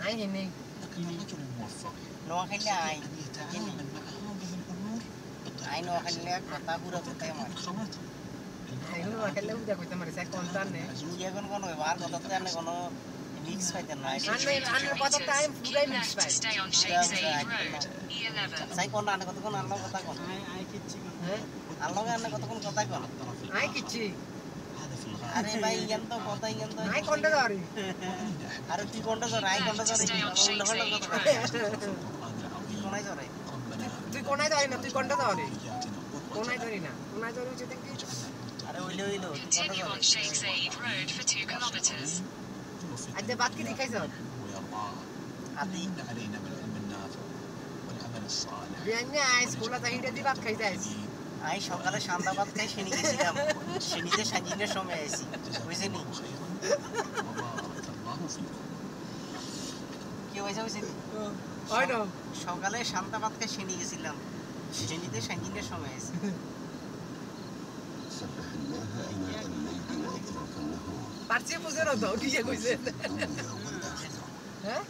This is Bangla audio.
عاي هني لكن الرجل الموفق নোয়াখালী আই أن يتعامل مع هذه الأمور আই নোয়াখালী কথা পুরো কথা আমার الخواطر এগুলো মাখালে বুঝা কইতে মারে সে কোনটা নে কি এখন কোন আর কথা তো জানে কোন মিক্স পাইতেন না আন্নে কথা টাইম পুরাই mix pi Stay on Sheikh Zayed Road, E11. সাই কোন আনে কত কোন আনলো কথা কোন আই কিচ্ছি হ্যাঁ আনলো আনে কত কোন কথা কোন আই কিচ্ছি هذا في الغالب আরে ভাই ইয়ান তো কথা ইয়ান তো আই কোনটা ধরি আরে তুই কোনটা ধর আই কোনটা ধর Stay on Sheikh Zayed Road. القرآن العظيم কোনাই ধরে ربنا তুই কোনায় ধরি না তুই কোনটা ধরি آياتنا قوة কোনায় ধরি না কোনায় ধরি হচ্ছে দেখি আরে ওইলো ওইলো Continue on Sheikh Zayed Road for 2 kilometers. আজকে বাদ কি দেখাইছ ويرضاه আদি إن علينا بالعلم النافع والعمل الصالح বিয়ান্নে আই স্কুলে যাই দি বাদ খাইতে আইছি আই সকালে শান্তাবাদ খাই শুনি গেছিলাম শুনিতে সাজিনের সময় আইছি বুঝছেনি وبارك الله فيكم কি হইছে বুঝছেনি ওই না সকালে শান্তাবাদ খাই শুনি গেছিলাম শুনিতে সাজিনের সময় আইছি سبح الله آناء الليل وأطراف النهار পারছি বুঝে না তো কি কইছে الدنيا والآخرة হ্যাঁ